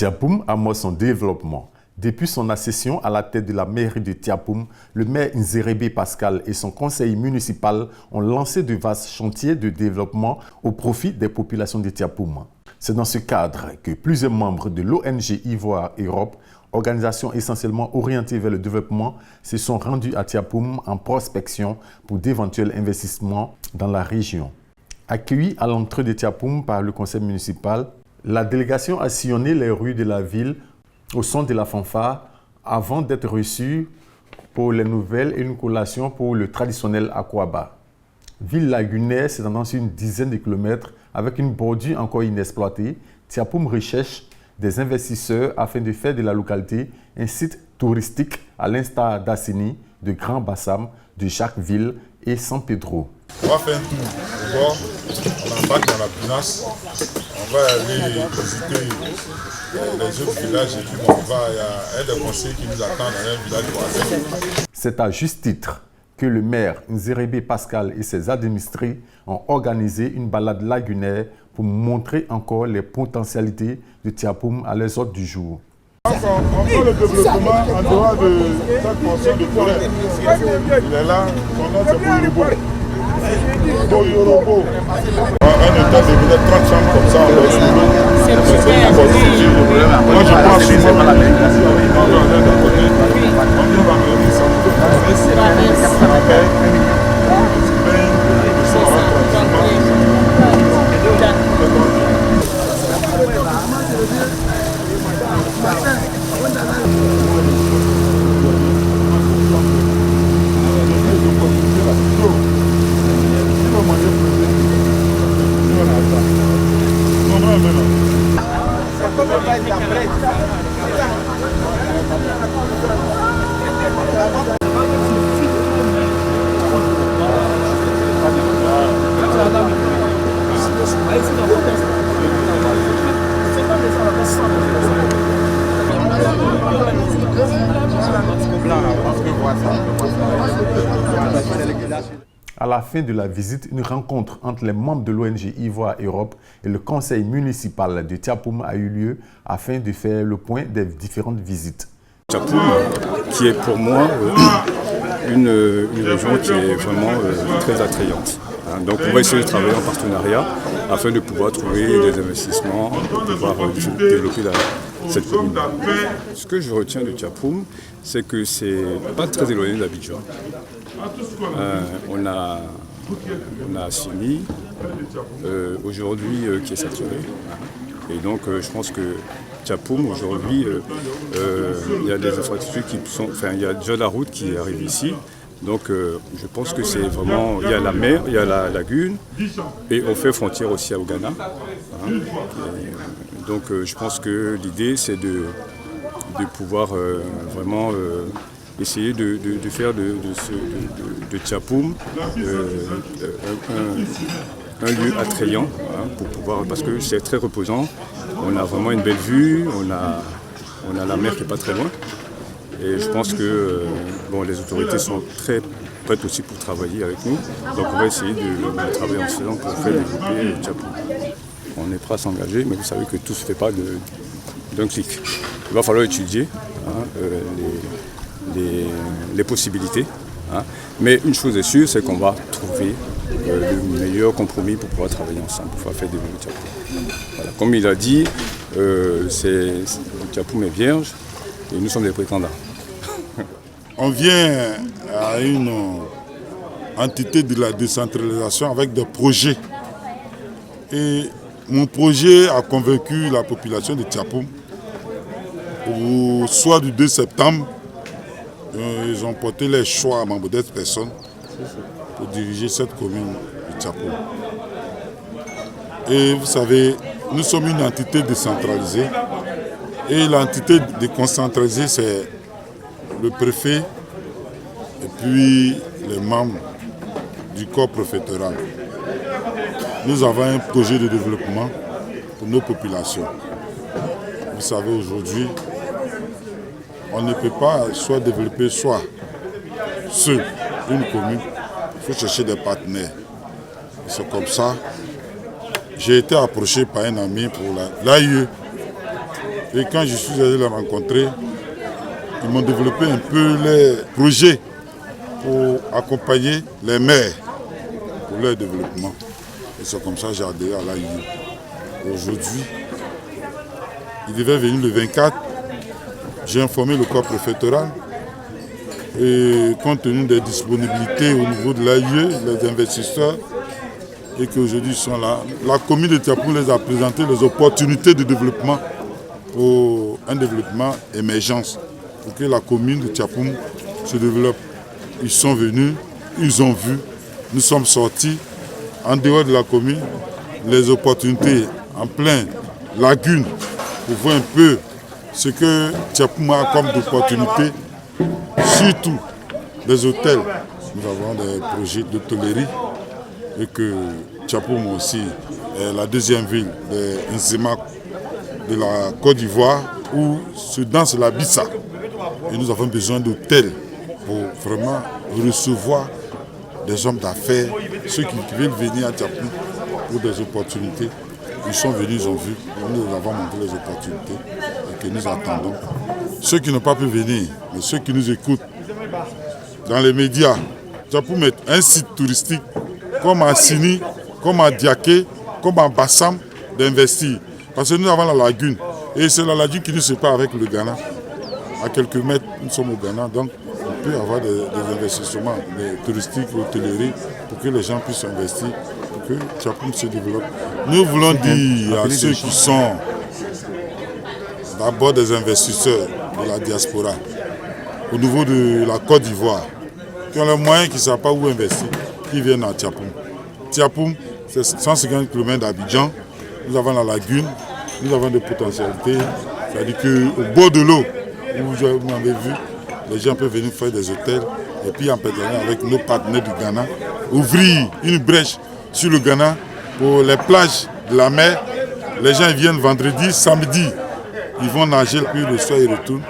Tiapoum amorce son développement. Depuis son accession à la tête de la mairie de Tiapoum, le maire Nzérébé Pascal et son conseil municipal ont lancé de vastes chantiers de développement au profit des populations de Tiapoum. C'est dans ce cadre que plusieurs membres de l'ONG Ivoire Europe, organisation essentiellement orientée vers le développement, se sont rendus à Tiapoum en prospection pour d'éventuels investissements dans la région. Accueillis à l'entrée de Tiapoum par le conseil municipal, la délégation a sillonné les rues de la ville au son de la fanfare avant d'être reçue pour les nouvelles et une collation pour le traditionnel Akwaba. Ville lagunaire s'étendant sur une dizaine de kilomètres avec une bordure encore inexploitée, Tiapoum recherche des investisseurs afin de faire de la localité un site touristique à l'instar d'Assini, de Grand Bassam, de Jacquesville et San Pedro. On va faire un tour au bord, on embarque dans la pinasse, on va aller visiter les autres villages et puis il y a un des conseillers qui nous attend dans un village voisin. C'est à juste titre que le maire Nzérébé Pascal et ses administrés ont organisé une balade lagunaire pour montrer encore les potentialités de Tiapoum à leurs hôtes du jour. On fait le développement en dehors de cette portion de forêt. Il est là, son nom c'est Boyorobo. Un état de village 30 chambres comme ça, on va moi je pense que c'est pas la même. À la fin de la visite, une rencontre entre les membres de l'ONG Ivoire Europe et le conseil municipal de Tiapoum a eu lieu afin de faire le point des différentes visites. Tiapoum, qui est pour moi une région qui est vraiment très attrayante. Donc on va essayer de travailler en partenariat afin de pouvoir trouver des investissements, pour pouvoir développer cette commune. Ce que je retiens de Tiapoum, c'est que c'est pas très éloigné d'Abidjan. On a Assini, aujourd'hui qui est saturé. Et donc je pense que Tiapoum, aujourd'hui, il y a des infrastructures qui sont... Enfin, il y a déjà la route qui arrive ici. Donc je pense que c'est vraiment... Il y a la mer, il y a la lagune, et on fait frontière aussi au Ghana. Donc je pense que l'idée, c'est de pouvoir vraiment... essayer de faire de Tiapoum un lieu attrayant pour pouvoir, parce que c'est très reposant. On a vraiment une belle vue, on a la mer qui n'est pas très loin. Et je pense que les autorités sont très prêtes aussi pour travailler avec nous. Donc on va essayer de travailler ensemble pour faire développer Tiapoum. On est prêt à s'engager, mais vous savez que tout ne se fait pas d'un clic. Il va falloir étudier les possibilités. Mais une chose est sûre, c'est qu'on va trouver le meilleur compromis pour pouvoir travailler ensemble, pour pouvoir faire développer Tiapoum. Voilà. Comme il a dit, Tiapoum est vierge et nous sommes des prétendants. On vient à une entité de la décentralisation avec des projets. Et mon projet a convaincu la population de Tiapoum. Au soir du 2 septembre, ils ont porté les choix à ma modeste personne pour diriger cette commune de Tiapoum. Et vous savez, nous sommes une entité décentralisée. Et l'entité déconcentralisée, c'est le préfet et puis les membres du corps préfectoral. Nous avons un projet de développement pour nos populations. Vous savez, aujourd'hui, on ne peut pas soit développer, soit seul une commune. Il faut chercher des partenaires. C'est comme ça. J'ai été approché par un ami pour l'AIE Et quand je suis allé les rencontrer, ils m'ont développé un peu les projets pour accompagner les maires pour leur développement. Et c'est comme ça que j'ai adhéré à l'AIE. Aujourd'hui, il devait venir le 24. J'ai informé le corps préfectoral. Et compte tenu des disponibilités au niveau de l'AIE, les investisseurs, et qu'aujourd'hui ils sont là, la commune de Tiapoum les a présenté les opportunités de développement pour un développement émergence, pour que la commune de Tiapoum se développe. Ils sont venus, ils ont vu, nous sommes sortis en dehors de la commune, les opportunités en plein lagune, pour voir un peu ce que Tiapoum a comme opportunités. Surtout des hôtels. Nous avons des projets d'hôtellerie et que Tiapoum aussi est la deuxième ville de Nzema de la Côte d'Ivoire où se danse la Bissa. Et nous avons besoin d'hôtels pour vraiment recevoir des hommes d'affaires, ceux qui veulent venir à Tiapoum pour des opportunités. Ils sont venus, ils ont vu, nous avons montré les opportunités et que nous attendons. Ceux qui n'ont pas pu venir, mais ceux qui nous écoutent dans les médias, Tiapoum est un site touristique comme à Sini, comme à Diaké, comme à Bassam, d'investir. Parce que nous avons la lagune et c'est la lagune qui nous sépare avec le Ghana. À quelques mètres, nous sommes au Ghana, donc on peut avoir des investissements touristiques, l'hôtellerie, pour que les gens puissent investir, pour que Tiapoum se développe. Nous voulons dire à ceux qui sont d'abord des investisseurs de la diaspora, au niveau de la Côte d'Ivoire, qui ont les moyens, qui ne savent pas où investir, qui viennent à Tiapoum. Tiapoum, c'est 150 km d'Abidjan, nous avons la lagune, nous avons des potentialités, c'est-à-dire qu'au bord de l'eau, où vous m'avez vu, les gens peuvent venir faire des hôtels, et puis en partenariat avec nos partenaires du Ghana, ouvrir une brèche sur le Ghana pour les plages de la mer. Les gens viennent vendredi, samedi, ils vont nager, puis le soir ils retournent.